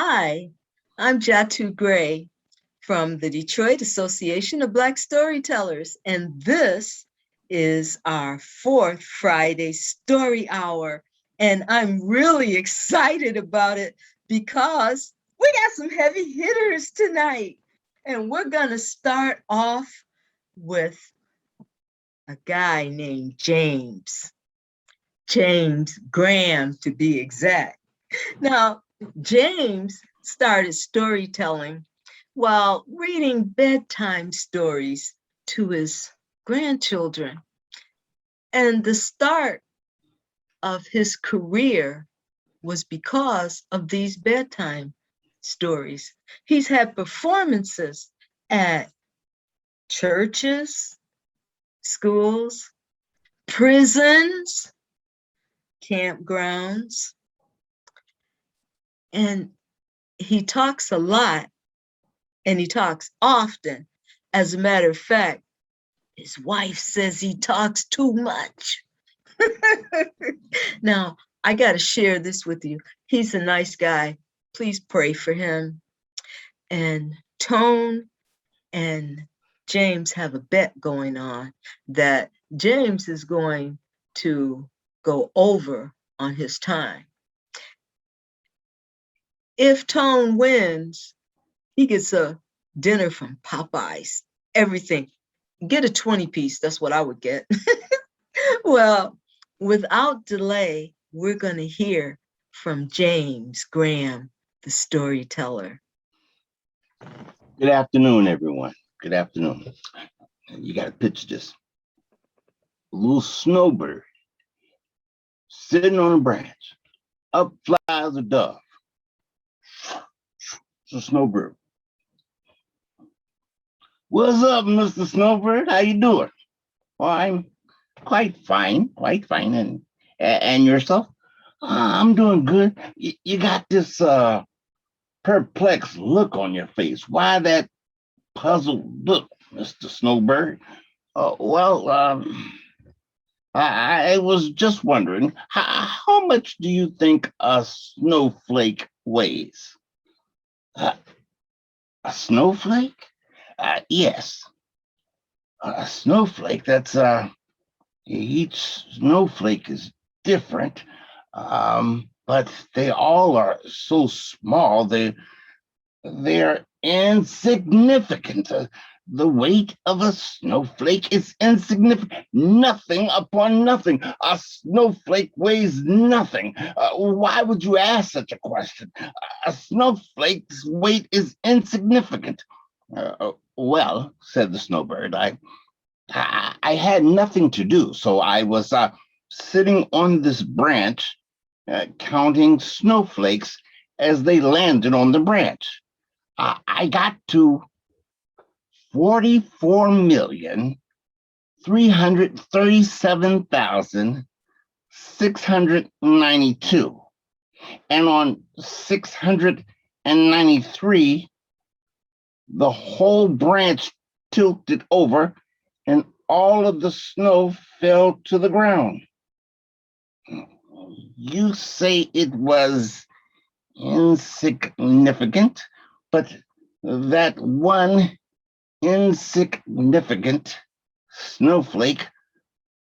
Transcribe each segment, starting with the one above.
Hi, I'm Jatu Gray from the Detroit Association of Black Storytellers, and this is our fourth Friday Story Hour. And I'm really excited about it because we got some heavy hitters tonight. And we're going to start off with a guy named James Graham, to be exact. Now, James started storytelling while reading bedtime stories to his grandchildren. And the start of his career was because of these bedtime stories. He's had performances at churches, schools, prisons, campgrounds, and he talks a lot and he talks often. As a matter of fact, his wife says he talks too much. Now, I got to share this with you. He's a nice guy. Please pray for him. And Tone and James have a bet going on that James is going to go over on his time. If Tone wins, he gets a dinner from Popeyes, everything. Get a 20-piece, that's what I would get. Well, without delay, we're going to hear from James Graham, the storyteller. Good afternoon, everyone. Good afternoon. You got to picture this. A little snowbird sitting on a branch. Up flies a dove. It's a snowbird. What's up, Mr. Snowbird? How you doing? Well, I'm quite fine, And yourself? I'm doing good. You got this perplexed look on your face. Why that puzzled look, Mr. Snowbird? I was just wondering, how much do you think a snowflake weighs? A snowflake? Yes. A snowflake, that's, each snowflake is different, but they all are so small, they're insignificant. The weight of a snowflake is insignificant. Nothing upon nothing. A snowflake weighs nothing. Why would you ask such a question? A snowflake's weight is insignificant. Well, said the snowbird, I had nothing to do, so I was sitting on this branch counting snowflakes as they landed on the branch. I got to 44,337,692. And on 693, the whole branch tilted over and all of the snow fell to the ground. You say it was insignificant, but that one insignificant snowflake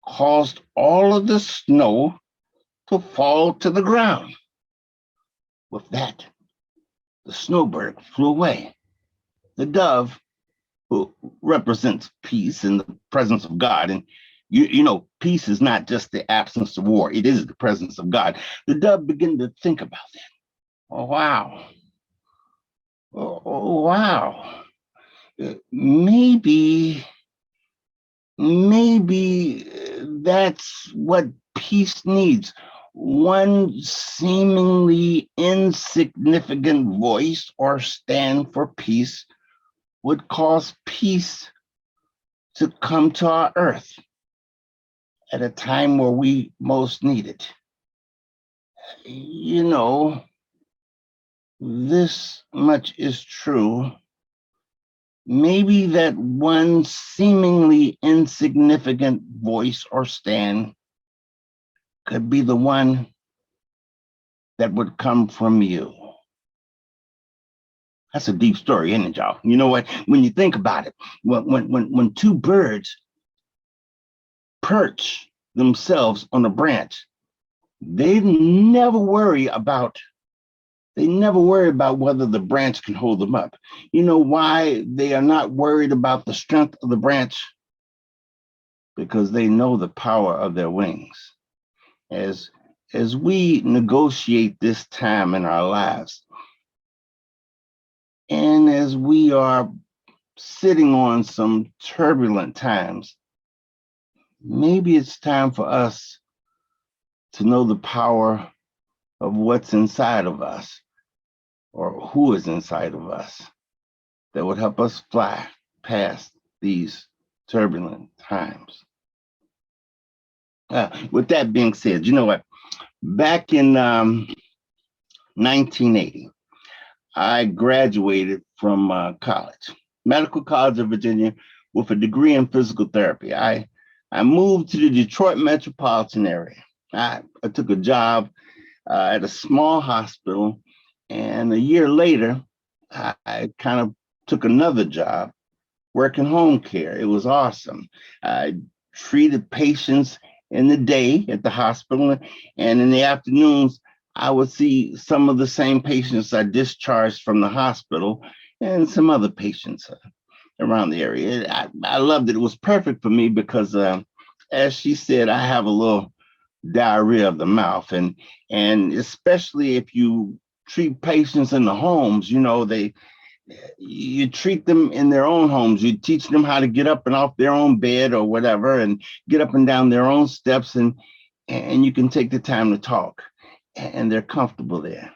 caused all of the snow to fall to the ground. With that, the snowbird flew away. The dove, who represents peace and the presence of God, and you know, peace is not just the absence of war, it is the presence of God. The dove began to think about that. Oh, wow. Oh, wow. Maybe that's what peace needs. One seemingly insignificant voice or stand for peace would cause peace to come to our earth at a time where we most need it. You know, this much is true. Maybe that one seemingly insignificant voice or stand could be the one that would come from you. That's a deep story, isn't it, y'all? You know what? When you think about it, when two birds perch themselves on a branch, they never worry about they never worry about whether the branch can hold them up. You know why they are not worried about the strength of the branch? Because they know the power of their wings. As as we negotiate this time in our lives, and as we are sitting on some turbulent times, maybe it's time for us to know the power of what's inside of us or who is inside of us that would help us fly past these turbulent times. With that being said, you know what? Back in 1980, I graduated from college, Medical College of Virginia, with a degree in physical therapy. I moved to the Detroit metropolitan area. I took a job at a small hospital, and a year later, I kind of took another job working home care. It was awesome. I treated patients in the day at the hospital, and in the afternoons, I would see some of the same patients I discharged from the hospital and some other patients around the area. I loved it. It was perfect for me because, as she said, I have a little diarrhea of the mouth, and especially if you treat patients in the homes, you know, you treat them in their own homes. You teach them how to get up and off their own bed or whatever, and get up and down their own steps, and you can take the time to talk, and they're comfortable there.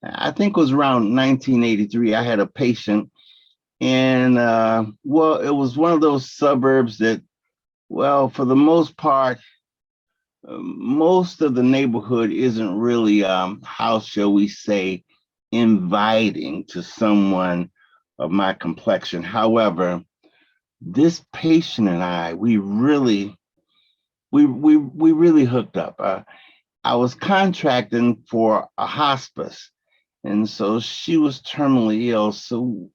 I think it was around 1983. I had a patient, and well, it was one of those suburbs that, well, for the most part, most of the neighborhood isn't really, how shall we say, inviting to someone of my complexion. However, this patient and I, we really hooked up. I was contracting for a hospice, and so she was terminally ill. So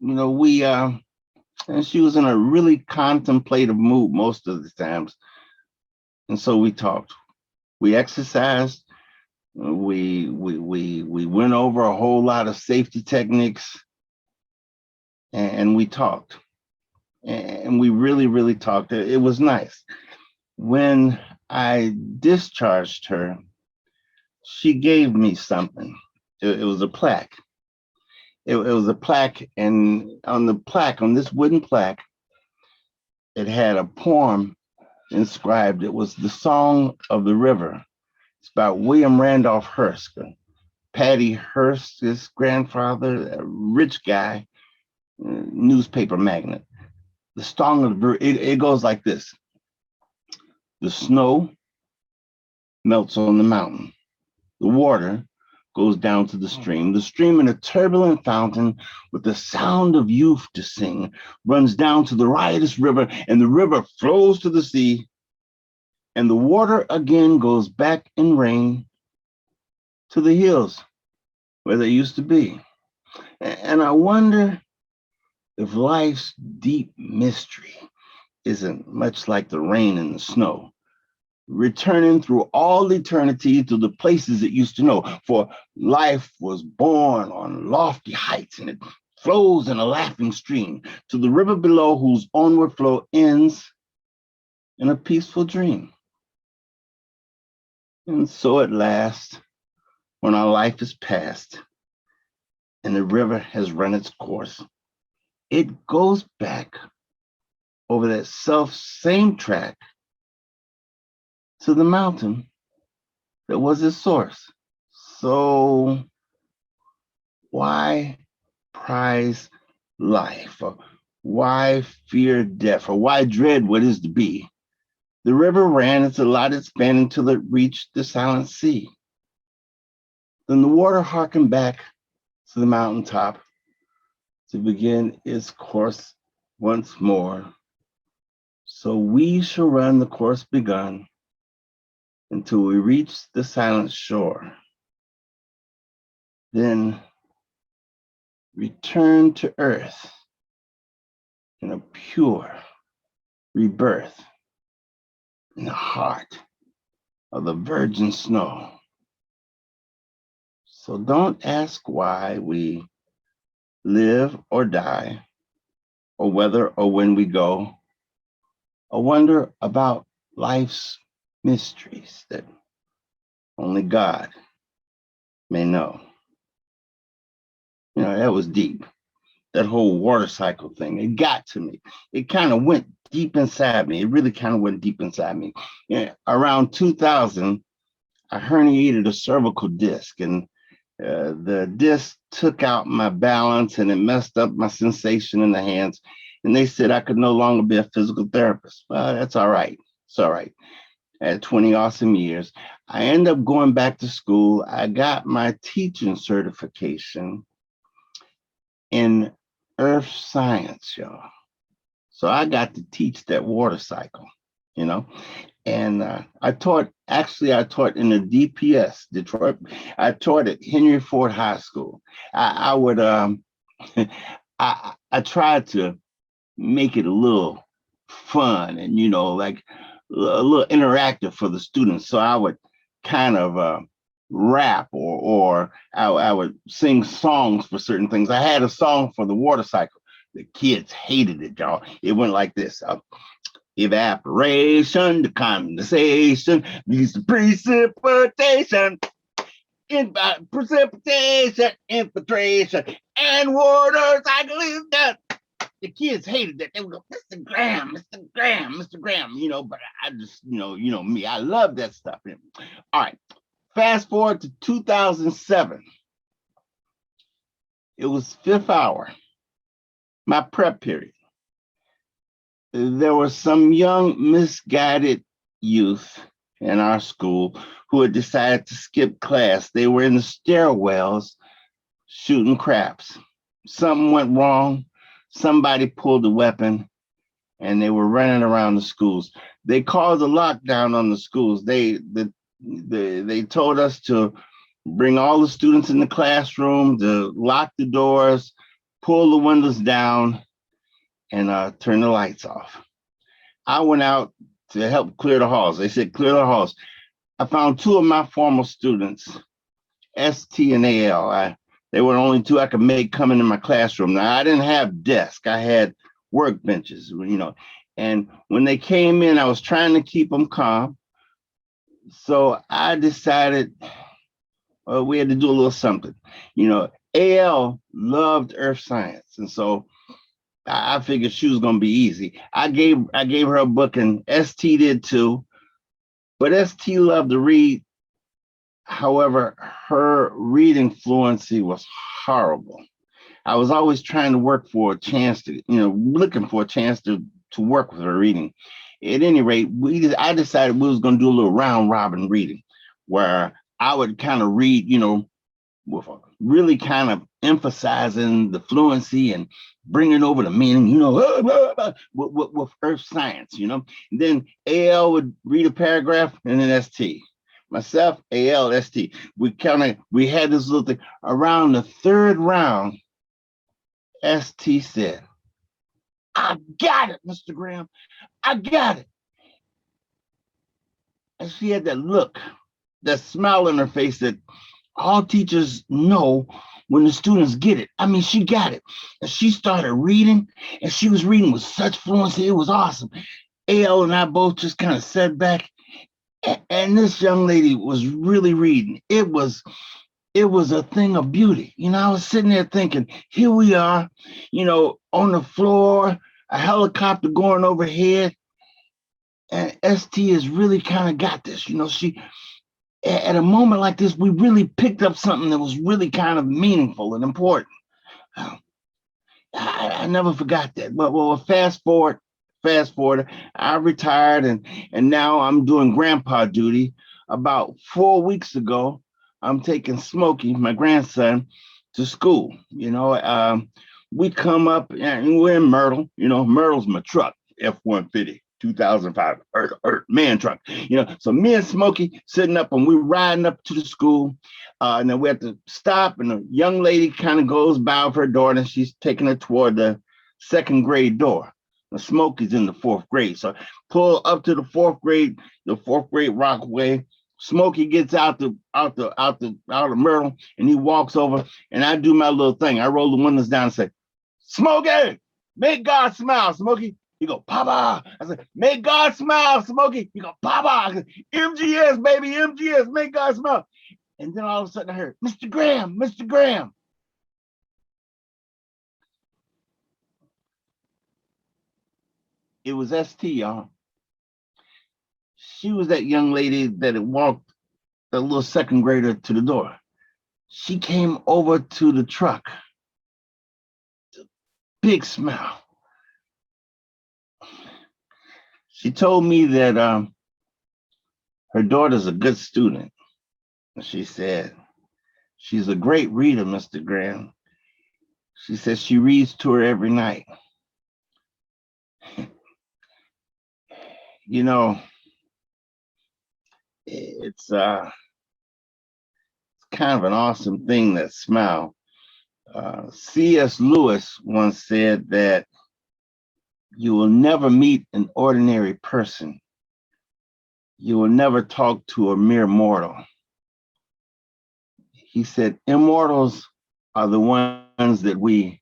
and she was in a really contemplative mood most of the times, and so we talked. We exercised. We went over a whole lot of safety techniques, and we talked, and we really talked. It was nice. When I discharged her, she gave me something. It was a plaque. It was a plaque, and on the plaque, on this wooden plaque, it had a poem inscribed. It was the Song of the River. It's about William Randolph Hearst, Patty Hearst's grandfather, a rich guy, newspaper magnate. The Song of the River, it goes like this. The snow melts on the mountain. The water goes down to the stream. The stream in a turbulent fountain with the sound of youth to sing runs down to the riotous river, and the river flows to the sea, and the water again goes back in rain to the hills where they used to be. And I wonder if life's deep mystery isn't much like the rain and the snow, returning through all eternity to the places it used to know. For life was born on lofty heights, and it flows in a laughing stream to the river below, whose onward flow ends in a peaceful dream. And so at last, when our life is past and the river has run its course, it goes back over that self same track to the mountain that was its source. So why prize life? Or why fear death? Or why dread what is to be? The river ran its allotted span until it reached the silent sea. Then the water hearkened back to the mountaintop to begin its course once more. So we shall run the course begun until we reach the silent shore. Then return to earth in a pure rebirth in the heart of the virgin snow. So don't ask why we live or die, or whether or when we go, or wonder about life's mysteries that only God may know. You know, that was deep. That whole water cycle thing, it got to me. It kind of went deep inside me. It really kind of went deep inside me. Yeah, around 2000, I herniated a cervical disc, and the disc took out my balance and it messed up my sensation in the hands. And they said I could no longer be a physical therapist. Well, that's all right. It's all right. At 20 awesome years, I ended up going back to school. I got my teaching certification in earth science, y'all. So I got to teach that water cycle, you know. And I taught in the DPS, Detroit. I taught at Henry Ford High School. I would, I tried to make it a little fun and, you know, like a little interactive for the students. So I would kind of rap or I would sing songs for certain things. I had a song for the water cycle. The kids hated it, y'all. It went like this. Evaporation, the condensation leads to precipitation, precipitation, infiltration, and water cycle is done. The kids hated that. They would go, Mr. Graham, Mr. Graham, Mr. Graham, you know, but I just, you know me, I love that stuff. All right, fast forward to 2007. It was fifth hour, my prep period. There were some young, misguided youth in our school who had decided to skip class. They were in the stairwells shooting craps. Something went wrong. Somebody pulled a weapon and they were running around the schools. They called a lockdown on the schools. They told us to bring all the students in the classroom, to lock the doors, pull the windows down, and turn the lights off. I went out to help clear the halls. They said, clear the halls. I found two of my former students, ST and AL. They were the only two I could make come into my classroom. Now, I didn't have desks. I had workbenches, you know. And when they came in, I was trying to keep them calm. So I decided we had to do a little something. You know, AL loved earth science. And so I figured she was going to be easy. I gave her a book, and ST did too. But ST loved to read. However, her reading fluency was horrible. I was always trying to work for a chance to, looking for a chance to work with her reading. At any rate, I decided we was going to do a little round robin reading where I would kind of read, with really kind of emphasizing the fluency and bringing over the meaning, with earth science, And then AL would read a paragraph and then ST. Myself, AL, ST. We had this little thing. Around the third round, ST said, I got it, Mr. Graham. I got it. And she had that look, that smile on her face that all teachers know when the students get it. I mean, she got it. And she started reading, and she was reading with such fluency. It was awesome. AL and I both just kind of sat back, and this young lady was really reading. It was a thing of beauty. I was sitting there thinking, here we are, on the floor, a helicopter going overhead, and ST has really kind of got this. She, at a moment like this, we really picked up something that was really kind of meaningful and important. I never forgot that. But well, fast forward, I retired and now I'm doing grandpa duty. About 4 weeks ago, I'm taking Smokey, my grandson, to school. We come up and we're in Myrtle. Myrtle's my truck, F-150. 2005 man truck. So me and Smokey sitting up and we riding up to the school. And then we have to stop, and a young lady kind of goes by with her daughter, and she's taking her toward the second grade door. The Smokey's in the fourth grade. So pull up to the fourth grade Rockaway. Smokey gets out the Myrtle, and he walks over, and I do my little thing. I roll the windows down and say, "Smokey, make God smile." Smokey, he go, "Papa." I said, "Make God smile, Smokey." He go, "Papa." I said, "MGS, baby, MGS, make God smile." And then all of a sudden I heard, "Mr. Graham, Mr. Graham." It was ST, y'all. She was that young lady that had walked the little second grader to the door. She came over to the truck. Big smile. She told me that her daughter's a good student. She said, "She's a great reader, Mr. Graham." She says she reads to her every night. It's kind of an awesome thing, that smile. C.S. Lewis once said that you will never meet an ordinary person. You will never talk to a mere mortal. He said, immortals are the ones that we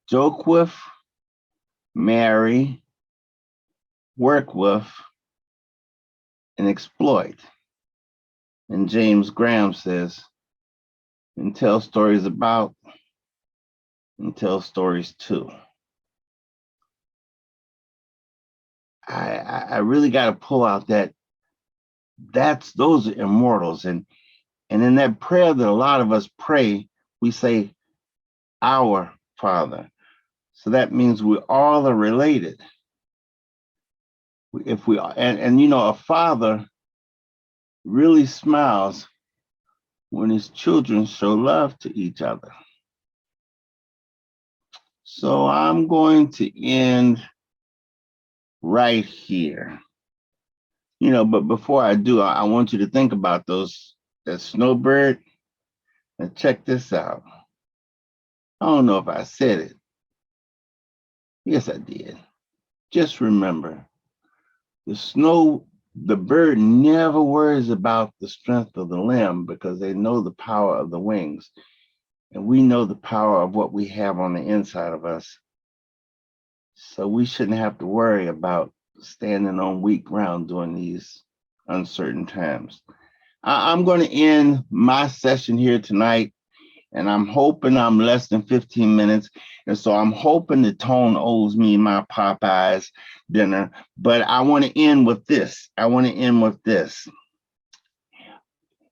joke with, marry, work with, and exploit. And James Graham says, and tell stories about, and tell stories to. I really got to pull out those are immortals. And in that prayer that a lot of us pray, we say, "Our Father." So that means we all are related. If we are, and a father really smiles when his children show love to each other. So I'm going to end right here. But before I do, I want you to think about that snowbird. And check this out. I don't know if I said it. Yes, I did. Just remember, the bird never worries about the strength of the limb because they know the power of the wings. And we know the power of what we have on the inside of us. So we shouldn't have to worry about standing on weak ground during these uncertain times. I'm going to end my session here tonight, and I'm hoping I'm less than 15 minutes. And so I'm hoping the tone owes me my Popeyes dinner. But I want to end with this.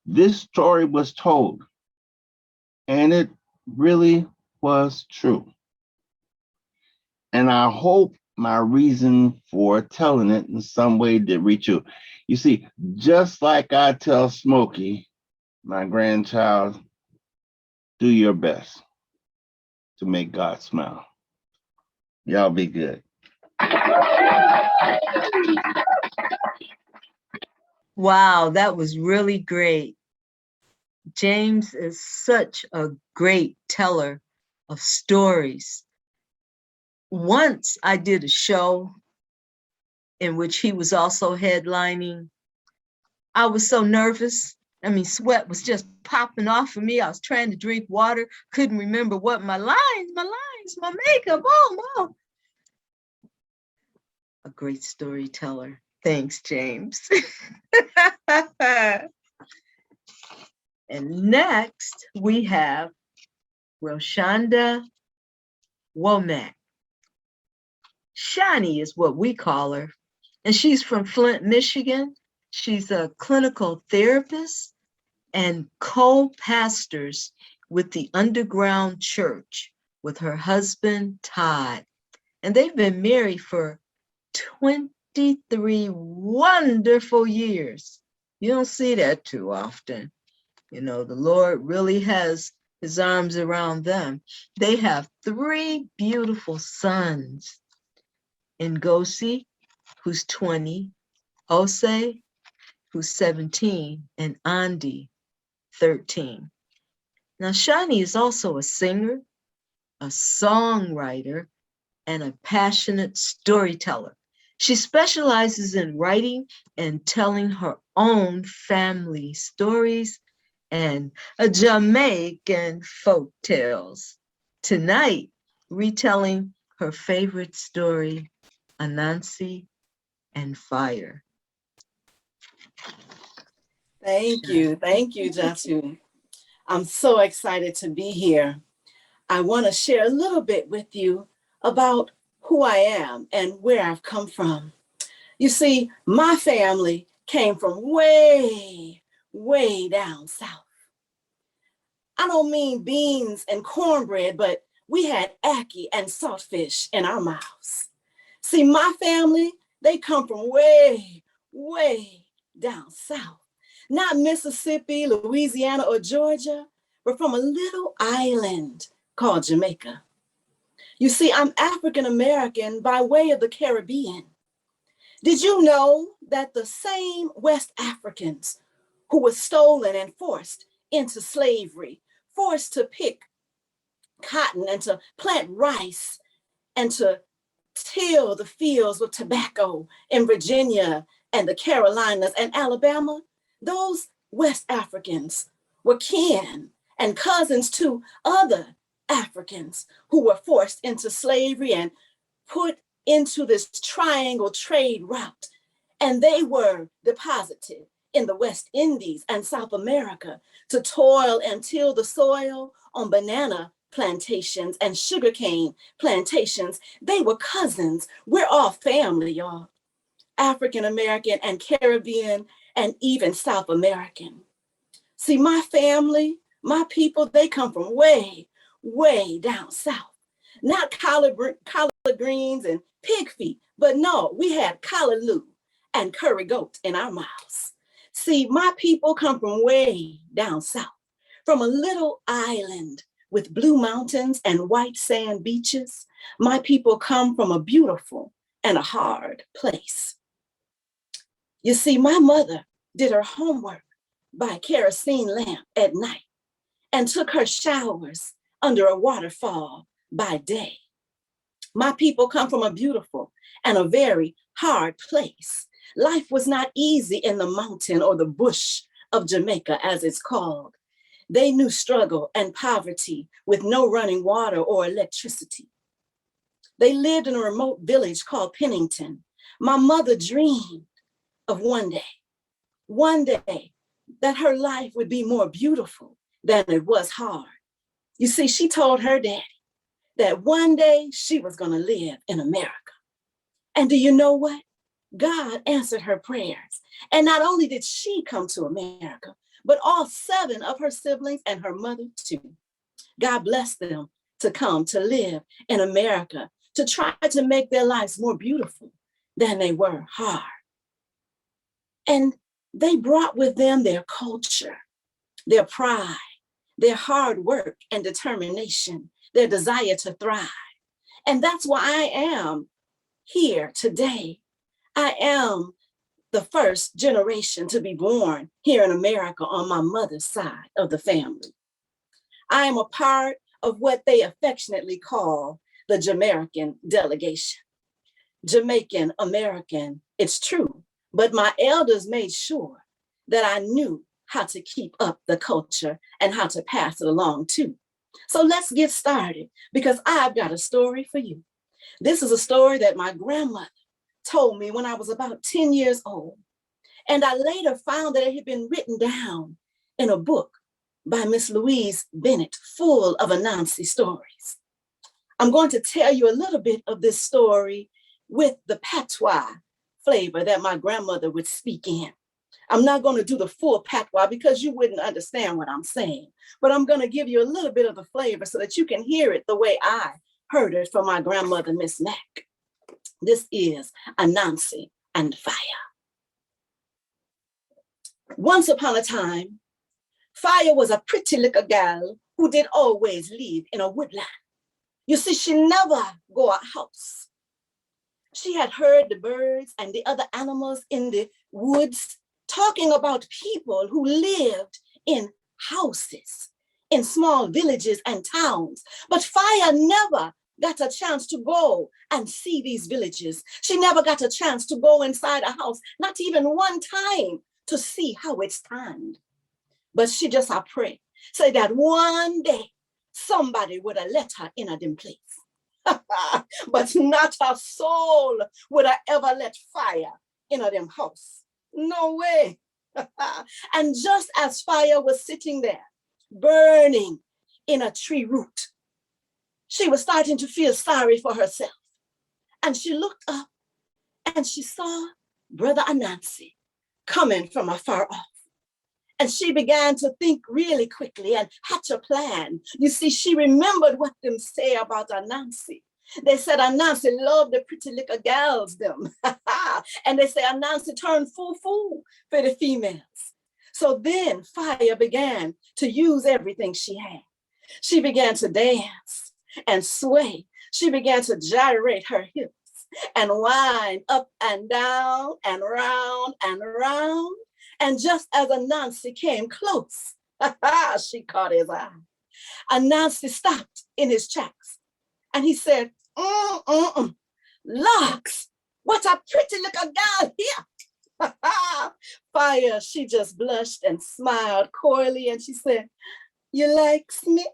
This story was told, and it really was true. And I hope my reason for telling it in some way did reach you. You see, just like I tell Smokey, my grandchild, do your best to make God smile. Y'all be good. Wow, that was really great. James is such a great teller of stories. Once I did a show in which he was also headlining. I was so nervous. Sweat was just popping off of me. I was trying to drink water, couldn't remember what my lines, my makeup, oh no. A great storyteller. Thanks, James. And next we have Roshonda WOMACK. SHANI is what we call her. And she's from Flint, Michigan. She's a clinical therapist and co-pastors with the Underground Church with her husband, Todd. And they've been married for 23 wonderful years. You don't see that too often. The Lord really has his arms around them. They have 3 beautiful sons, Ngozi, who's 20, Ose, who's 17, and Andy, 13. Now, SHANI is also a singer, a songwriter, and a passionate storyteller. She specializes in writing and telling her own family stories and Jamaican folk tales. Tonight, retelling her favorite story, Anansi and Fire. Thank you, Jatu. I'm so excited to be here. I want to share a little bit with you about who I am and where I've come from. You see, my family came from way, way down south. I don't mean beans and cornbread, but we had ackee and saltfish in our mouths. See, my family, they come from way, way down south. Not Mississippi, Louisiana, or Georgia, but from a little island called Jamaica. You see, I'm African American by way of the Caribbean. Did you know that the same West Africans who were stolen and forced into slavery, forced to pick cotton and to plant rice and to till the fields with tobacco in Virginia and the Carolinas and Alabama, those West Africans were kin and cousins to other Africans who were forced into slavery and put into this triangle trade route. And they were deposited in the West Indies and South America to toil and till the soil on banana plantations and sugarcane plantations. They were cousins. We're all family, y'all. African American and Caribbean and even South American. See, my family, my people, they come from way, way down south. Not collard greens and pig feet, but no, we had callaloo and curry goat in our mouths. See, my people come from way down south, from a little island with blue mountains and white sand beaches. My people come from a beautiful and a hard place. You see, my mother did her homework by kerosene lamp at night and took her showers under a waterfall by day. My people come from a beautiful and a very hard place. Life was not easy in the mountain or the bush of Jamaica, as it's called. They knew struggle and poverty with no running water or electricity. They lived in a remote village called Pennington. My mother dreamed of one day, that her life would be more beautiful than it was hard. You see, she told her daddy that one day she was going to live in America. And do you know what? God answered her prayers. And not only did she come to America, but all 7 of her siblings and her mother too. God blessed them to come to live in America, to try to make their lives more beautiful than they were hard. And they brought with them their culture, their pride, their hard work and determination, their desire to thrive. And that's why I am here today. I am the first generation to be born here in America on my mother's side of the family. I am a part of what they affectionately call the Jamaican delegation. Jamaican American, it's true, but my elders made sure that I knew how to keep up the culture and how to pass it along too. So let's get started, because I've got a story for you. This is a story that my grandmother told me when I was about 10 years old. And I later found that it had been written down in a book by Miss Louise Bennett, full of Anansi stories. I'm going to tell you a little bit of this story with the patois flavor that my grandmother would speak in. I'm not going to do the full patois because you wouldn't understand what I'm saying, but I'm going to give you a little bit of the flavor so that you can hear it the way I heard it from my grandmother, Miss Mack. This is Anansi and Fire. Once upon a time, Fire was a pretty little girl who did always live in a woodland. You see, she never go out house. She had heard the birds and the other animals in the woods talking about people who lived in houses, in small villages and towns. But Fire never got a chance to go and see these villages. She never got a chance to go inside a house, not even one time, to see how it stand. But she just a pray, say that one day somebody would have let her in a dim place. But not a soul would have ever let Fire in a them house. No way. And just as Fire was sitting there, burning in a tree root, she was starting to feel sorry for herself. And she looked up and she saw Brother Anansi coming from afar off. And she began to think really quickly and hatch a plan. You see, she remembered what them say about Anansi. They said Anansi loved the pretty little gals them. And they say Anansi turned fool for the females. So then Fire began to use everything she had. She began to dance and sway. She began to gyrate her hips and wind up and down and round and round. And just as Anansi came close, she caught his eye. Anansi stopped in his tracks and he said, Lux, what a pretty little girl here. Fire, she just blushed and smiled coyly and she said, you likes me?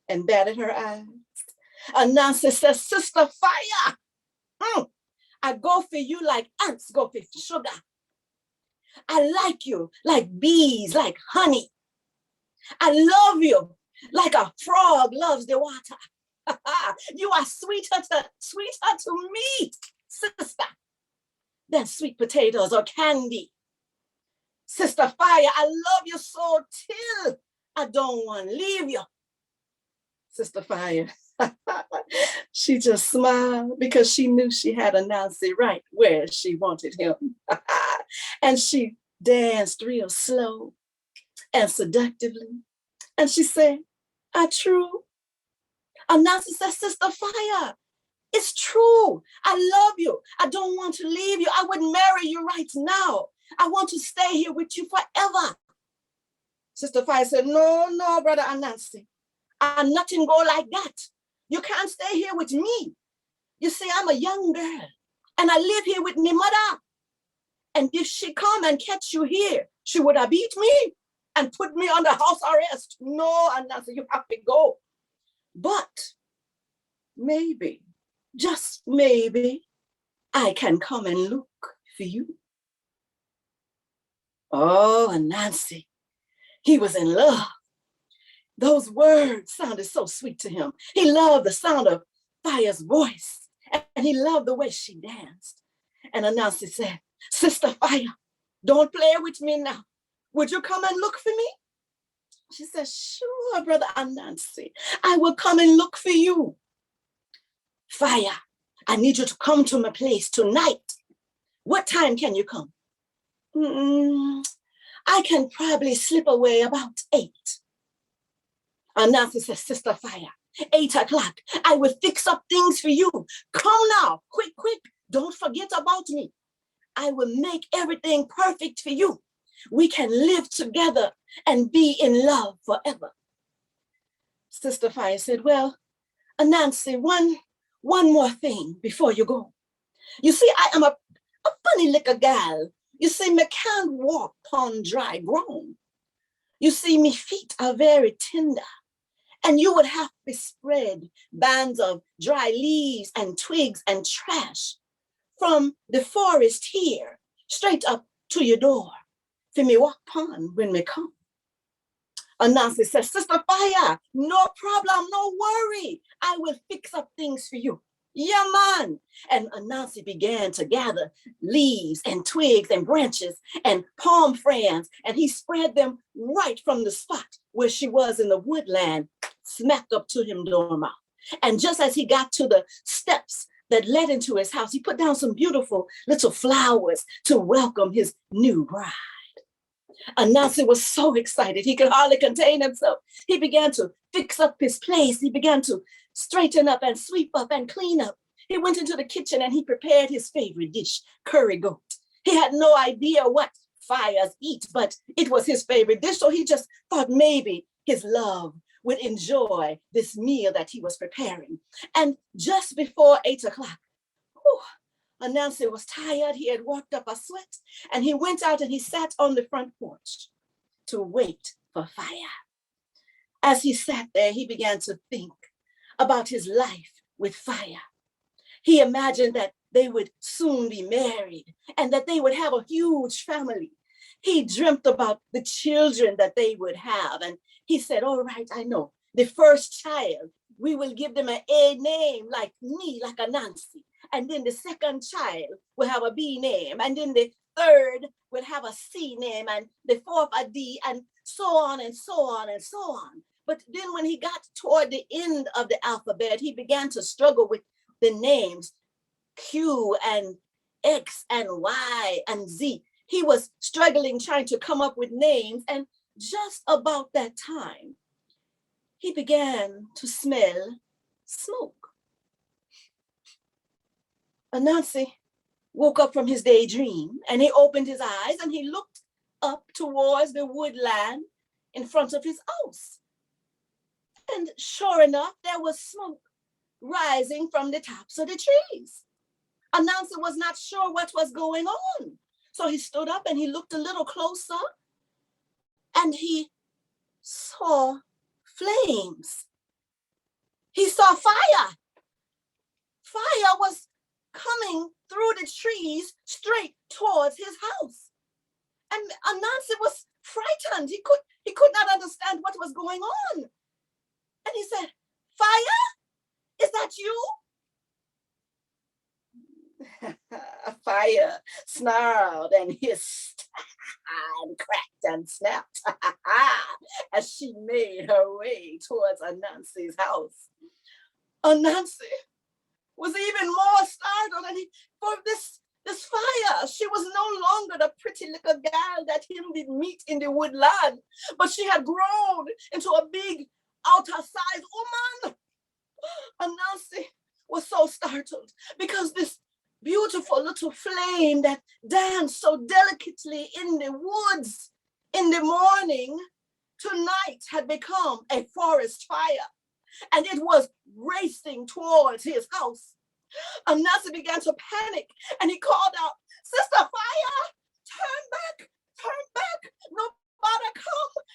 And batted her eyes. Anansi says, Sister Fire, I go for you like ants go for sugar. I like you like bees, like honey. I love you like a frog loves the water. You are sweeter to me, sister, than sweet potatoes or candy. Sister Fire, I love you so till I don't want to leave you. Sister Fire, she just smiled because she knew she had Anansi right where she wanted him. And she danced real slow and seductively. And she said, true. Anansi said, Sister Fire, it's true. I love you. I don't want to leave you. I would marry you right now. I want to stay here with you forever. Sister Fire said, no, Brother Anansi. Nothing go like that. You can't stay here with me. You see, I'm a young girl and I live here with my mother. And if she come and catch you here, she would have beat me and put me under house arrest. No, Anansi, you have to go. But maybe, just maybe, I can come and look for you. Oh, Anansi, he was in love. Those words sounded so sweet to him. He loved the sound of Fire's voice, and he loved the way she danced. And Anansi said, Sister Fire, don't play with me now. Would you come and look for me? She said, sure, Brother Anansi, I will come and look for you. Fire, I need you to come to my place tonight. What time can you come? I can probably slip away about 8. Anansi says, Sister Fire, 8 o'clock, I will fix up things for you. Come now, quick, don't forget about me. I will make everything perfect for you. We can live together and be in love forever. Sister Fire said, well, Anansi, one more thing before you go. You see, I am a funny little gal. You see, me can't walk on dry ground. You see, me feet are very tender. And you would have to spread bands of dry leaves and twigs and trash from the forest here straight up to your door for me walk upon when me come. Anansi says, Sister Fire, no problem, no worry. I will fix up things for you. Yeah, man. And Anansi began to gather leaves and twigs and branches and palm fronds, and he spread them right from the spot where she was in the woodland, smack up to him dormant. And just as he got to the steps that led into his house, he put down some beautiful little flowers to welcome his new bride. Anansi was so excited, he could hardly contain himself. He began to fix up his place. He began to straighten up and sweep up and clean up. He went into the kitchen and he prepared his favorite dish, curry goat. He had no idea what fires eat, but it was his favorite dish. So he just thought maybe his love would enjoy this meal that he was preparing. And just before 8 o'clock, Anansi was tired. He had worked up a sweat, and he went out and he sat on the front porch to wait for fire. As he sat there, he began to think about his life with fire. He imagined that they would soon be married and that they would have a huge family. He dreamt about the children that they would have. And he said, all right, I know. The first child, we will give them an A name like me, like Anansi. And then the second child will have a B name. And then the third will have a C name. And the fourth a D, and so on and so on and so on. But then when he got toward the end of the alphabet, he began to struggle with the names Q and X and Y and Z. He was struggling, trying to come up with names. And just about that time, he began to smell smoke. Anansi woke up from his daydream and he opened his eyes and he looked up towards the woodland in front of his house. And sure enough, there was smoke rising from the tops of the trees. Anansi was not sure what was going on. So he stood up and he looked a little closer and he saw flames. He saw fire. Fire was coming through the trees straight towards his house. And Anansi was frightened. He could not understand what was going on. And he said, fire? Is that you? Fire snarled and hissed and cracked and snapped as she made her way towards Anansi's house. Anansi was even more startled, and for this fire, she was no longer the pretty little girl that him did meet in the woodland, but she had grown into a big outer-sized woman. Anansi was so startled because this beautiful little flame that danced so delicately in the woods in the morning tonight had become a forest fire, and it was racing towards his house. Anansi began to panic and he called out, Sister Fire, turn back,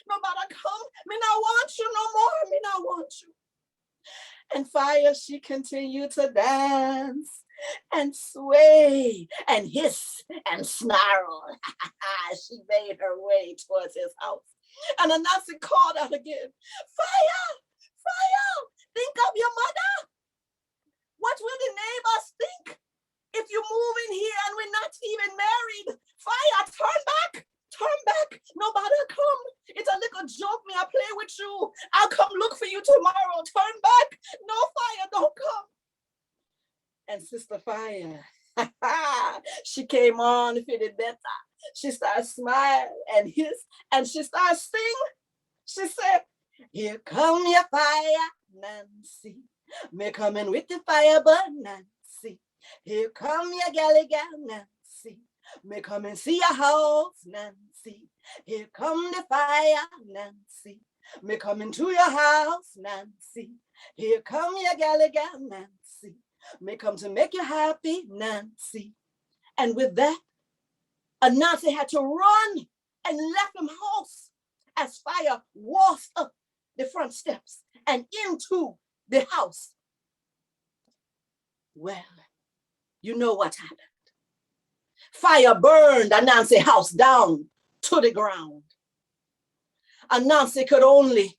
nobody come, me not want you no more, me not want you. And Fire, she continued to dance and sway and hiss and snarl. She made her way towards his house. And Anansi called out again, Fire, think of your mother. What will the neighbors think if you move in here and we're not even married? Fire, turn back, nobody come. It's a little joke, me I play with you. I'll come look for you tomorrow. Turn back, no Fire, don't come. And Sister Fire, she came on for the better. She started smile and hiss, and she started sing. She said, here come your fire, Nancy. Me coming with the fire, but Nancy. Here come your galley gal, Nancy. Me come and see your house, Nancy. Here come the fire, Nancy. Me coming to your house, Nancy. Here come your galley gal, Nancy. Me come to make you happy, Nancy. And with that, Anansi had to run and left him house as Fire waltzed up the front steps and into the house. Well, you know what happened. Fire burned Anansi's house down to the ground. Anansi could only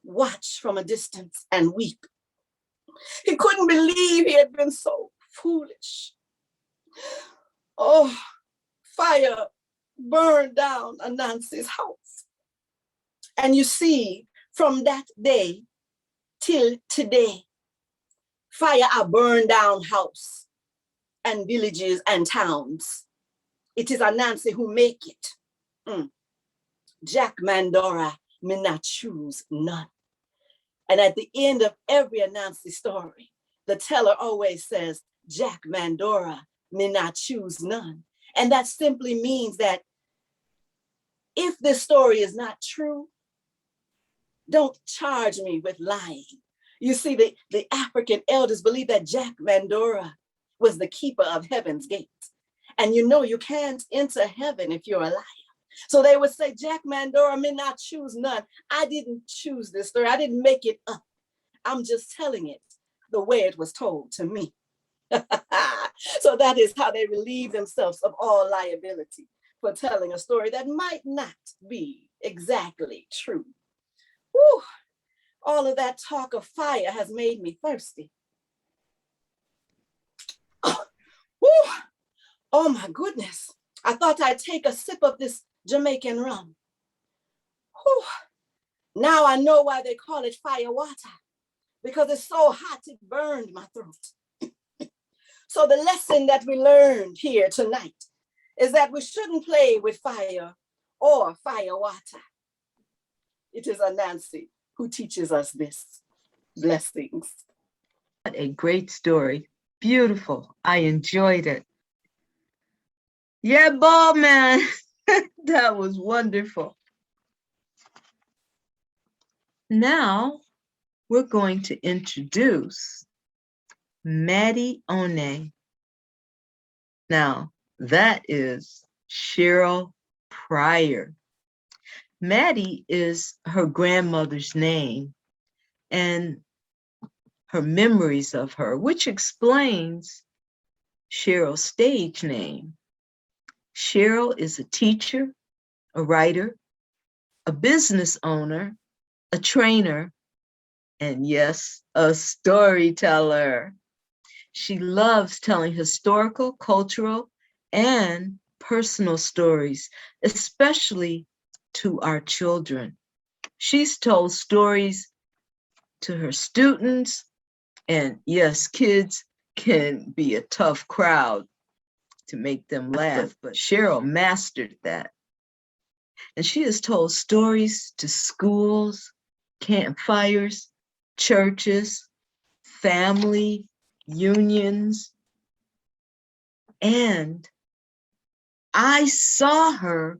watch from a distance and weep. He couldn't believe he had been so foolish. Oh, fire burned down Anansi's house. And you see, from that day till today, fire are burned down house and villages and towns. It is Anansi who make it. Jack Mandora may not choose none. And at the end of every Anansi story, the teller always says, Jack Mandora may not choose none. And that simply means that if this story is not true, don't charge me with lying. You see, the African elders believe that Jack Mandora was the keeper of heaven's gates. And you know you can't enter heaven if you're a liar. So they would say, Jack Mandora may not choose none. I didn't choose this story. I didn't make it up. I'm just telling it the way it was told to me. So that is how they relieve themselves of all liability for telling a story that might not be exactly true. Whew. All of that talk of fire has made me thirsty. Whew. Oh my goodness. I thought I'd take a sip of this Jamaican rum. Whew. Now I know why they call it fire water, because it's so hot it burned my throat. So the lesson that we learned here tonight is that we shouldn't play with fire or fire water. It is Anansi who teaches us this. Blessings. What a great story. Beautiful. I enjoyed it. Yeah, ball man. That was wonderful. Now we're going to introduce Maddie One. Now that is Cheryl Pryor. Maddie is her grandmother's name and her memories of her, which explains Cheryl's stage name. Cheryl is a teacher, a writer, a business owner, a trainer, and yes, a storyteller. She loves telling historical, cultural, and personal stories, especially to our children. She's told stories to her students, and yes, kids can be a tough crowd to make them laugh, but Cheryl mastered that. And she has told stories to schools, campfires, churches, family, unions, and I saw her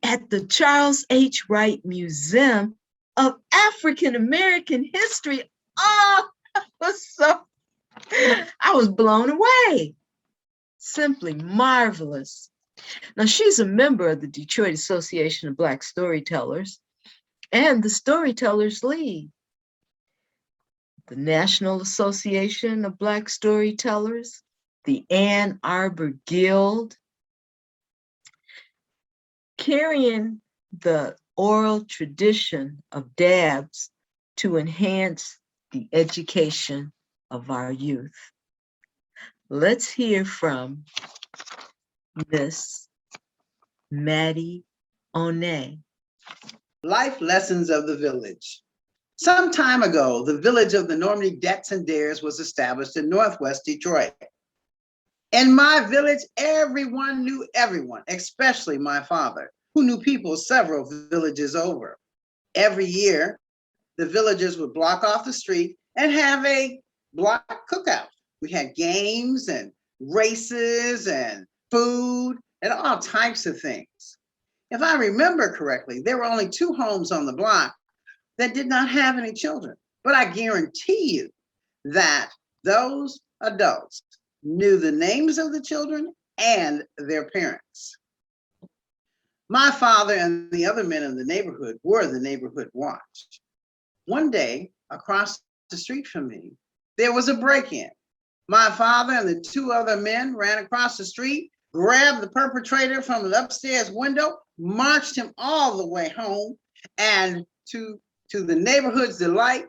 at the Charles H. Wright Museum of African American History. Oh, I was blown away. Simply marvelous. Now, she's a member of the Detroit Association of Black Storytellers and the Storytellers League, the National Association of Black Storytellers, the Ann Arbor Guild, carrying the oral tradition of DABs to enhance the education of our youth. Let's hear from Miss Maddie One. Life Lessons of the Village. Some time ago, the village of the Normandy Debts and Dares was established in Northwest Detroit. In my village, everyone knew everyone, especially my father, who knew people several villages over. Every year, the villagers would block off the street and have a block cookout. We had games and races and food and all types of things. If I remember correctly, there were only 2 homes on the block that did not have any children. But I guarantee you that those adults knew the names of the children and their parents. My father and the other men in the neighborhood were the neighborhood watch. One day, across the street from me, there was a break-in. My father and the 2 other men ran across the street, grabbed the perpetrator from the upstairs window, marched him all the way home, and to the neighborhood's delight,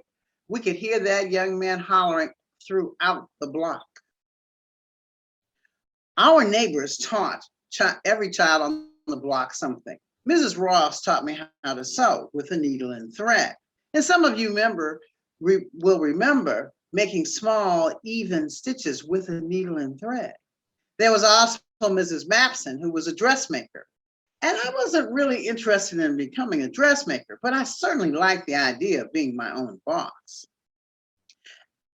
we could hear that young man hollering throughout the block. Our neighbors taught every child on the block something. Mrs. Ross taught me how to sew with a needle and thread. And some of you will remember making small, even stitches with a needle and thread. There was also Mrs. Mapson, who was a dressmaker. And I wasn't really interested in becoming a dressmaker, but I certainly liked the idea of being my own boss.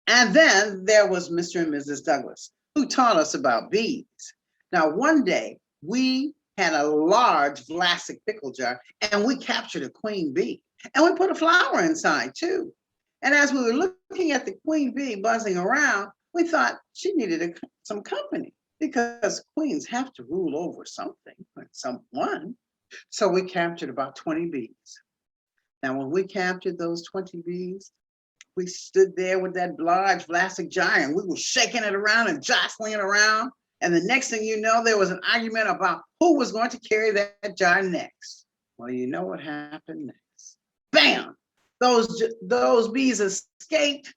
And then there was Mr. and Mrs. Douglas, who taught us about bees. Now, one day we had a large Vlasic pickle jar and we captured a queen bee and we put a flower inside too. And as we were looking at the queen bee buzzing around, we thought she needed some company because queens have to rule over something or someone. So we captured about 20 bees. Now, when we captured those 20 bees, we stood there with that large Vlasic jar and we were shaking it around and jostling it around. And the next thing you know, there was an argument about who was going to carry that jar next. Well, you know what happened next? Bam! Those bees escaped,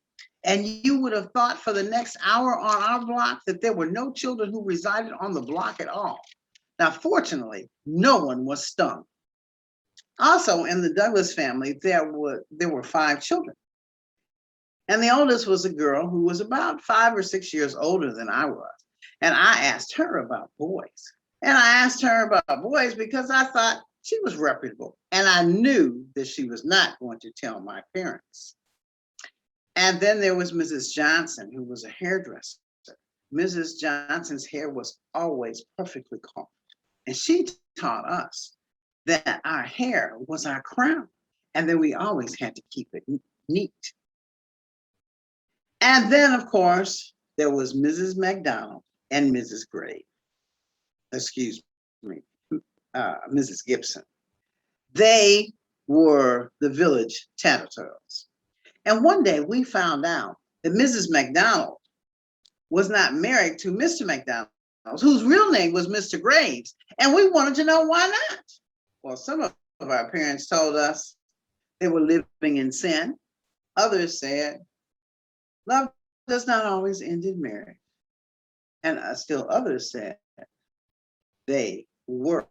and you would have thought for the next hour on our block that there were no children who resided on the block at all. Now, fortunately, no one was stung. Also, in the Douglas family, there were 5 children. And the oldest was a girl who was about 5 or 6 years older than I was. And I asked her about boys. And I asked her about boys because I thought she was reputable. And I knew that she was not going to tell my parents. And then there was Mrs. Johnson, who was a hairdresser. Mrs. Johnson's hair was always perfectly combed. And she taught us that our hair was our crown and that we always had to keep it neat. And then, of course, there was Mrs. McDonald and Mrs. Gray. Excuse me, Mrs. Gibson. They were the village tattletales. And one day we found out that Mrs. McDonald was not married to Mr. McDonald, whose real name was Mr. Graves. And we wanted to know why not. Well, some of our parents told us they were living in sin. Others said, love does not always end in marriage. And still others said they were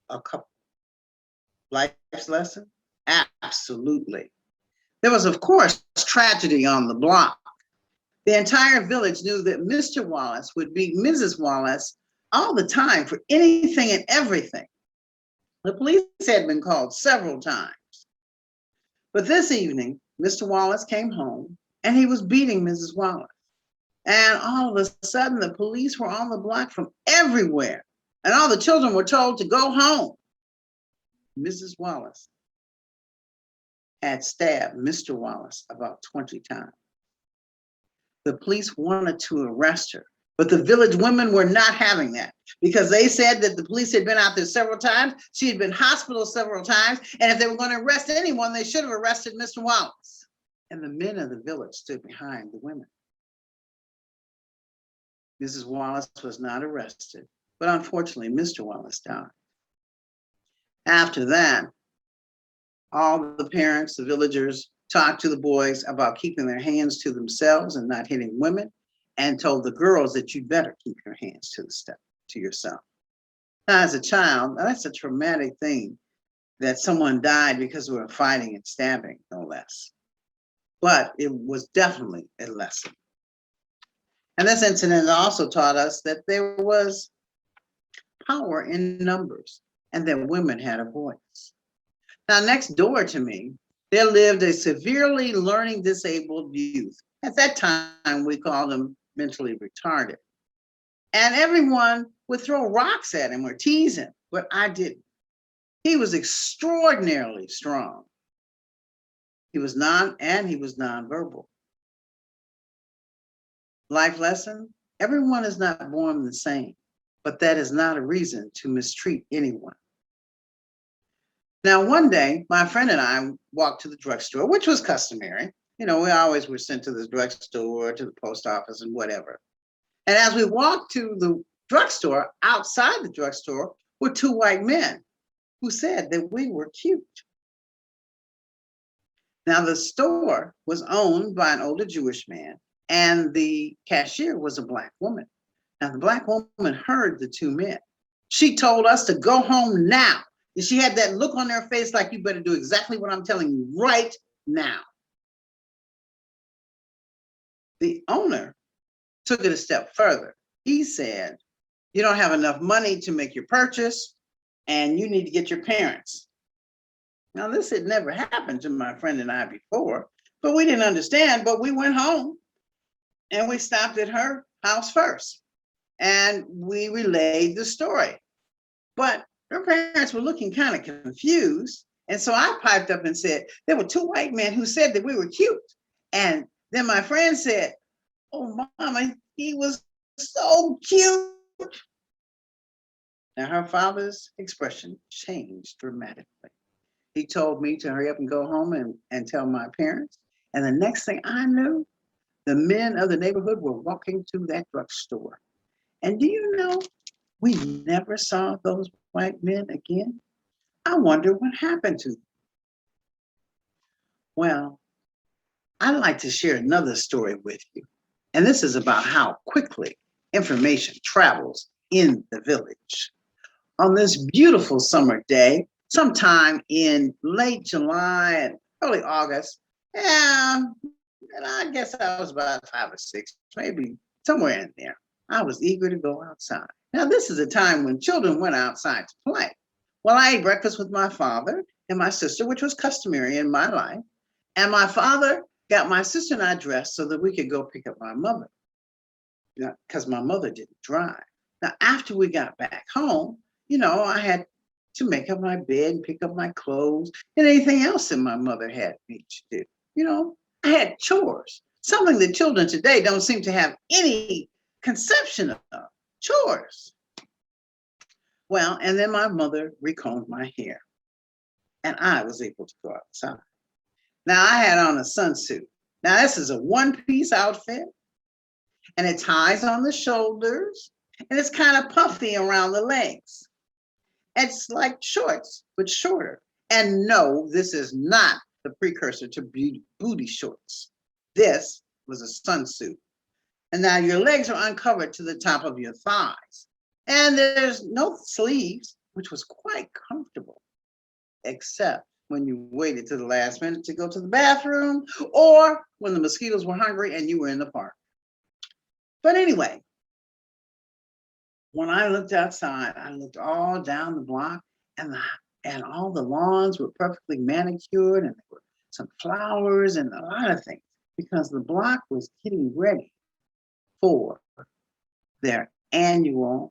a couple. Life's lesson? Absolutely. There was, of course, tragedy on the block. The entire village knew that Mr. Wallace would beat Mrs. Wallace all the time for anything and everything. The police had been called several times. But this evening, Mr. Wallace came home and he was beating Mrs. Wallace. And all of a sudden, the police were on the block from everywhere. And all the children were told to go home. Mrs. Wallace had stabbed Mr. Wallace about 20 times. The police wanted to arrest her, but the village women were not having that because they said that the police had been out there several times. She had been hospitalized several times. And if they were going to arrest anyone, they should have arrested Mr. Wallace. And the men of the village stood behind the women. Mrs. Wallace was not arrested, but unfortunately, Mr. Wallace died. After that, all the parents, the villagers, talked to the boys about keeping their hands to themselves and not hitting women, and told the girls that you'd better keep your hands to yourself. Now, as a child, that's a traumatic thing that someone died because we were fighting and stabbing, no less. But it was definitely a lesson. And this incident also taught us that there was power in numbers and that women had a voice. Now, next door to me, there lived a severely learning disabled youth. At that time, we called him mentally retarded. And everyone would throw rocks at him or tease him, but I didn't. He was extraordinarily strong. He was nonverbal. Life lesson, everyone is not born the same, but that is not a reason to mistreat anyone. Now, one day, my friend and I walked to the drugstore, which was customary. You know, we always were sent to the drugstore, to the post office, and whatever. And as we walked to the drugstore, outside the drugstore were 2 white men who said that we were cute. Now, the store was owned by an older Jewish man, and the cashier was a Black woman. Now, the Black woman heard the 2 men. She told us to go home now. And she had that look on her face like, you better do exactly what I'm telling you right now. The owner took it a step further. He said, you don't have enough money to make your purchase, and you need to get your parents. Now, this had never happened to my friend and I before, but we didn't understand, but we went home. And we stopped at her house first and we relayed the story. But her parents were looking kind of confused. And so I piped up and said, there were two white men who said that we were cute. And then my friend said, oh, Mama, he was so cute. Now her father's expression changed dramatically. He told me to hurry up and go home and tell my parents. And the next thing I knew, the men of the neighborhood were walking to that drugstore. And do you know, we never saw those white men again? I wonder what happened to them. Well, I'd like to share another story with you. And this is about how quickly information travels in the village. On this beautiful summer day, sometime in late July and early August, and I guess I was about 5 or 6, maybe somewhere in there. I was eager to go outside. Now, this is a time when children went outside to play. Well, I ate breakfast with my father and my sister, which was customary in my life. And my father got my sister and I dressed so that we could go pick up my mother, because my mother didn't drive. Now, after we got back home, I had to make up my bed and pick up my clothes and anything else that my mother had me to do. I had chores, something that children today don't seem to have any conception of, chores. Well, and then my mother recombed my hair and I was able to go outside. Now I had on a sunsuit. Now this is a one-piece outfit and it ties on the shoulders and it's kind of puffy around the legs. It's like shorts, but shorter. And no, this is not the precursor to booty shorts. This was a sunsuit. And now your legs are uncovered to the top of your thighs. And there's no sleeves, which was quite comfortable, except when you waited to the last minute to go to the bathroom or when the mosquitoes were hungry and you were in the park. But anyway, when I looked outside, I looked all down the block and all the lawns were perfectly manicured and there were some flowers and a lot of things because the block was getting ready for their annual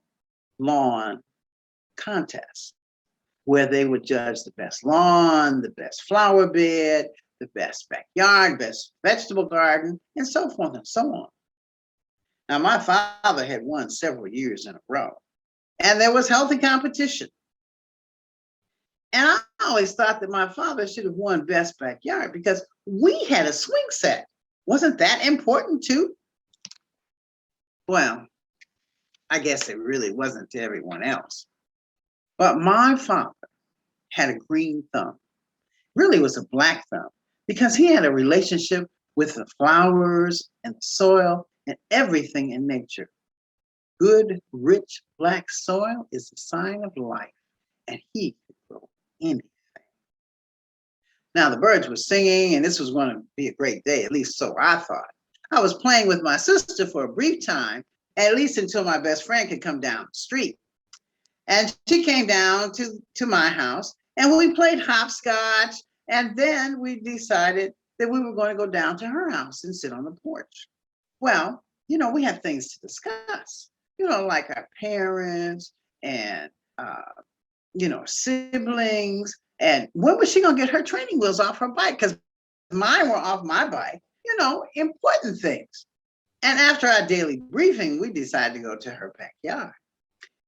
lawn contest where they would judge the best lawn, the best flower bed, the best backyard, best vegetable garden, and so forth and so on. Now, my father had won several years in a row, and there was healthy competition. And I always thought that my father should have won best backyard because we had a swing set. Wasn't that important too? Well, I guess it really wasn't to everyone else. But my father had a green thumb. Really was a black thumb because he had a relationship with the flowers and the soil and everything in nature. Good, rich black soil is a sign of life, and he could grow anything. Now the birds were singing, and this was going to be a great day, at least so I thought. I was playing with my sister for a brief time, at least until my best friend could come down the street. And she came down to my house, and we played hopscotch, and then we decided that we were going to go down to her house and sit on the porch. Well, we have things to discuss, like our parents and, siblings. And when was she going to get her training wheels off her bike? Because mine were off my bike, important things. And after our daily briefing, we decided to go to her backyard.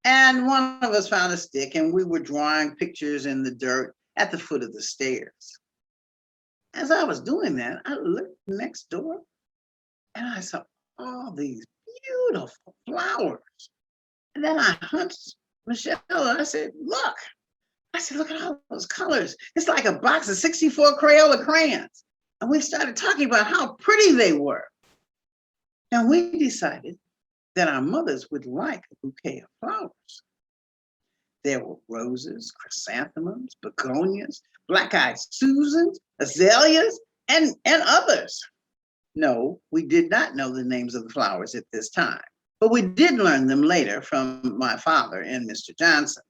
And one of us found a stick and we were drawing pictures in the dirt at the foot of the stairs. As I was doing that, I looked next door and I saw all these beautiful flowers. And then I hunched Michelle and I said, look at all those colors. It's like a box of 64 Crayola crayons. And we started talking about how pretty they were. And we decided that our mothers would like a bouquet of flowers. There were roses, chrysanthemums, begonias, black-eyed Susans, azaleas, and others. No, we did not know the names of the flowers at this time, but we did learn them later from my father and Mr. Johnson.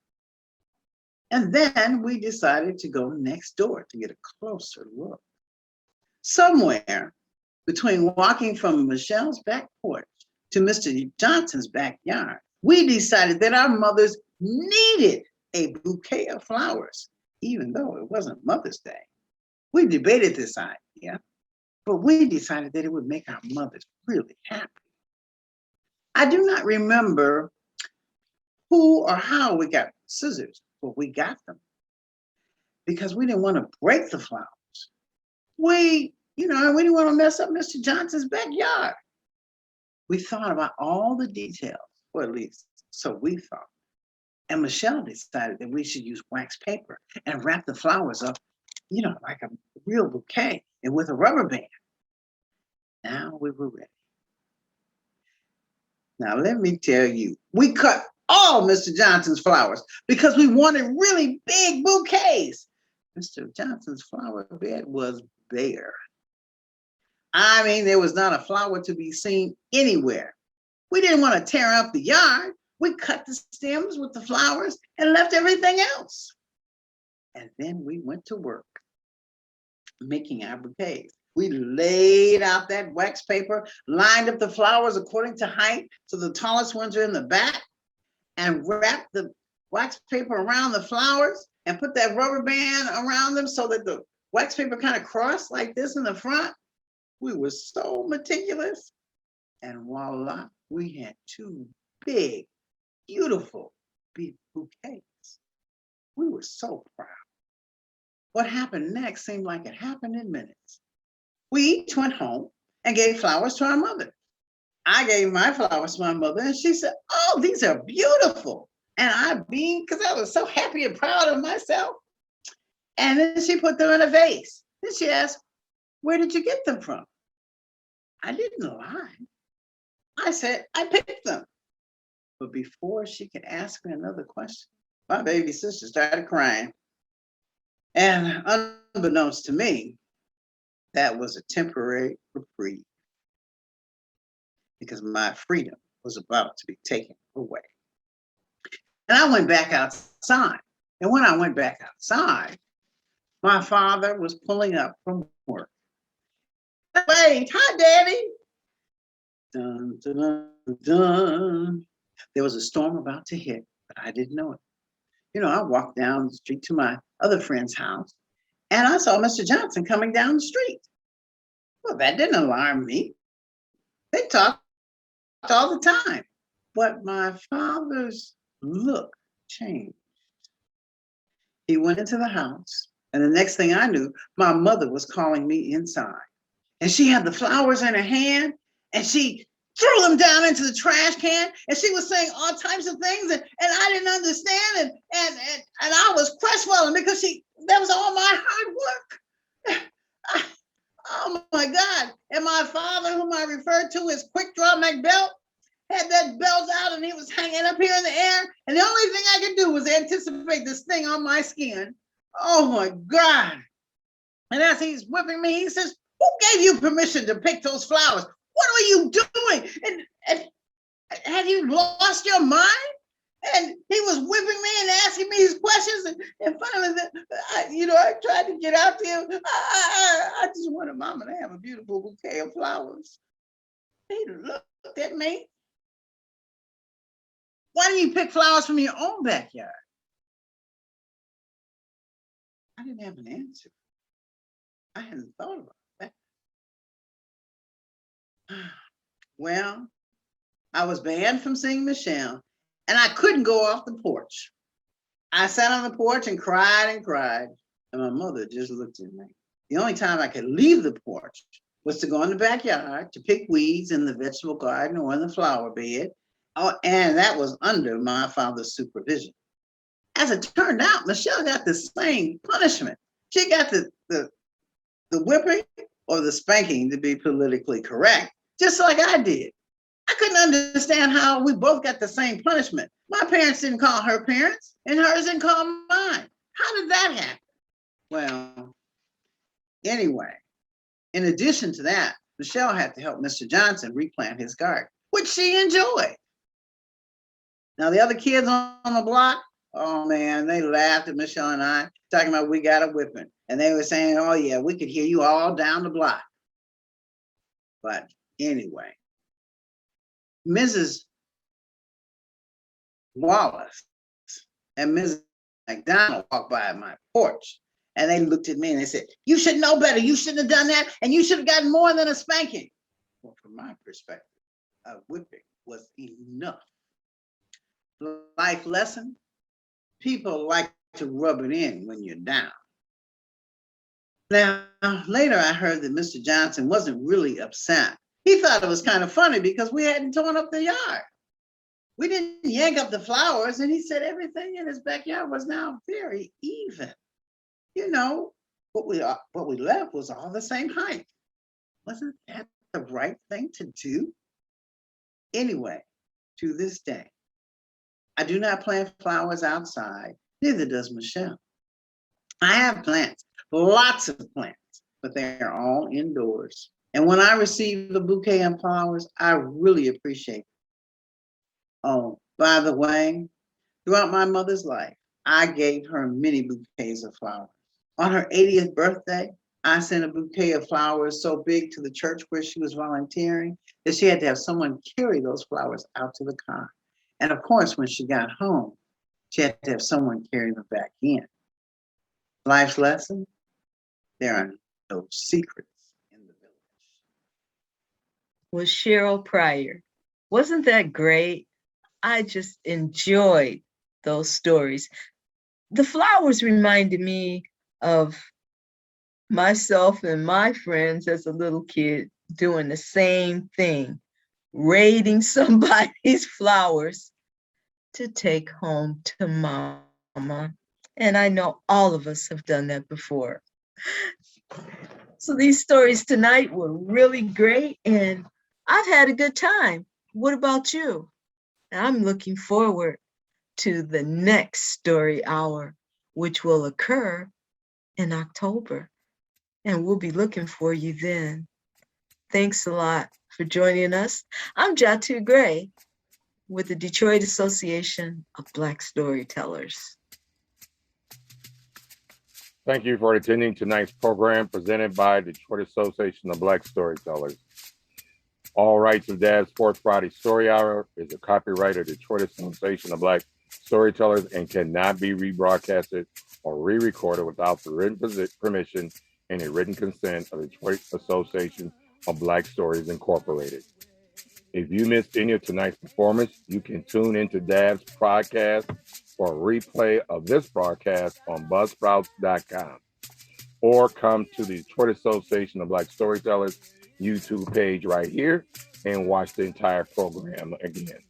And then we decided to go next door to get a closer look. Somewhere Between walking from Michelle's back porch to Mr. Johnson's backyard, we decided that our mothers needed a bouquet of flowers, even though it wasn't Mother's Day. We debated this idea, but we decided that it would make our mothers really happy. I do not remember who or how we got scissors, but we got them because we didn't want to break the flowers. We didn't want to mess up Mr. Johnson's backyard. We thought about all the details, or at least so we thought. And Michelle decided that we should use wax paper and wrap the flowers up, like a real bouquet and with a rubber band. Now we were ready. Now let me tell you, we cut all Mr. Johnson's flowers because we wanted really big bouquets. Mr. Johnson's flower bed was bare. I mean, there was not a flower to be seen anywhere. We didn't want to tear up the yard. We cut the stems with the flowers and left everything else. And then we went to work making our bouquets. We laid out that wax paper, lined up the flowers according to height, so the tallest ones are in the back, and wrapped the wax paper around the flowers and put that rubber band around them so that the wax paper kind of crossed like this in the front. We were so meticulous. And voila, we had two big, beautiful bouquets. We were so proud. What happened next seemed like it happened in minutes. We each went home and gave flowers to our mother. I gave my flowers to my mother and she said, "Oh, these are beautiful." And I beamed because I was so happy and proud of myself. And then she put them in a vase. Then she asked, "Where did you get them from?" I didn't lie. I said, "I picked them." But before she could ask me another question, my baby sister started crying. And unbeknownst to me, that was a temporary reprieve because my freedom was about to be taken away. And I went back outside. And when I went back outside, my father was pulling up from work. "Wait, hi, Daddy." Dun, dun, dun, dun. There was a storm about to hit, but I didn't know it. I walked down the street to my other friend's house, and I saw Mr. Johnson coming down the street. Well, that didn't alarm me. They talked all the time. But my father's look changed. He went into the house, and the next thing I knew, my mother was calling me inside. And she had the flowers in her hand, and she threw them down into the trash can, and she was saying all types of things, and I didn't understand, and I was crestfallen because that was all my hard work. Oh my God. And my father, whom I referred to as Quick Draw McBelt, had that belt out and he was hanging up here in the air. And the only thing I could do was anticipate this thing on my skin. Oh my God. And as he's whipping me, he says, "Who gave you permission to pick those flowers? What are you doing? And have you lost your mind?" And he was whipping me and asking me these questions. And finally, I tried to get out to him. I just wanted Mama to have a beautiful bouquet of flowers. He looked at me. "Why don't you pick flowers from your own backyard?" I didn't have an answer. I hadn't thought about that. Well, I was banned from seeing Michelle, and I couldn't go off the porch. I sat on the porch and cried, and my mother just looked at me. The only time I could leave the porch was to go in the backyard to pick weeds in the vegetable garden or in the flower bed, and that was under my father's supervision. As it turned out, Michelle got the same punishment. She got the whipping or the spanking, to be politically correct, just like I did. I couldn't understand how we both got the same punishment. My parents didn't call her parents, and hers didn't call mine. How did that happen? Well, anyway, in addition to that, Michelle had to help Mr. Johnson replant his garden, which she enjoyed. Now, the other kids on the block, oh man, they laughed at Michelle and I, talking about we got a whipping. And they were saying, "Oh yeah, we could hear you all down the block." But anyway, Mrs. Wallace and Mrs. McDonald walked by my porch, and they looked at me and they said, "You should know better. You shouldn't have done that, and you should have gotten more than a spanking." Well, from my perspective, a whipping was enough. Life lesson: people like to rub it in when you're down. Now, later I heard that Mr. Johnson wasn't really upset. He thought it was kind of funny because we hadn't torn up the yard. We didn't yank up the flowers, and he said everything in his backyard was now very even. You know, what we left was all the same height. Wasn't that the right thing to do? Anyway, to this day, I do not plant flowers outside, neither does Michelle. I have plants, lots of plants, but they are all indoors. And when I receive a bouquet of flowers, I really appreciate it. Oh, by the way, throughout my mother's life, I gave her many bouquets of flowers. On her 80th birthday, I sent a bouquet of flowers so big to the church where she was volunteering that she had to have someone carry those flowers out to the car. And of course, when she got home, she had to have someone carry them back in. Life's lesson: there are no secrets in the village. Was Cheryl Pryor. Wasn't that great? I just enjoyed those stories. The flowers reminded me of myself and my friends as a little kid doing the same thing, raiding somebody's flowers to take home to mama. And I know all of us have done that before. So these stories tonight were really great, and I've had a good time. What about you? I'm looking forward to the next story hour, which will occur in October. And we'll be looking for you then. Thanks a lot for joining us. I'm Jatu Gray with the Detroit Association of Black Storytellers. Thank you for attending tonight's program presented by Detroit Association of Black Storytellers. All rights of Dad's Fourth Friday Story Hour is a copyright of Detroit Association of Black Storytellers and cannot be rebroadcasted or re-recorded without the written permission and a written consent of the Detroit Association of Black Stories Incorporated. If you missed any of tonight's performance, you can tune into Dad's podcast for a replay of this broadcast on buzzsprouts.com or come to the Detroit Association of Black Storytellers YouTube page right here and watch the entire program again.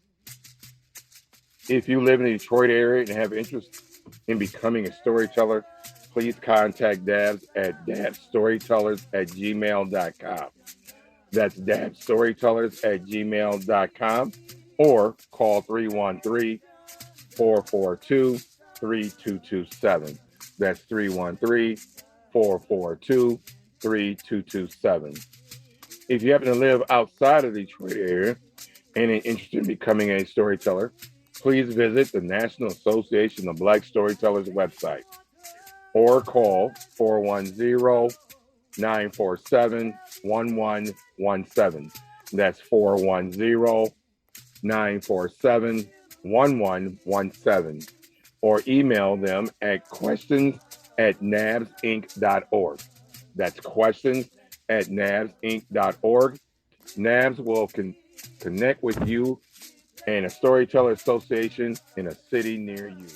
If you live in the Detroit area and have interest in becoming a storyteller, please contact Dabs at dabstorytellers@gmail.com. That's dabstorytellers@gmail.com or call 313-442-3227. That's 313-442-3227. If you happen to live outside of the Detroit area and are interested in becoming a storyteller, please visit the National Association of Black Storytellers website or call 410-947-1117. That's 410-947-1117. Or email them at questions@nabsinc.org. That's questions@nabsinc.org. NABS will connect with you and a storyteller association in a city near you.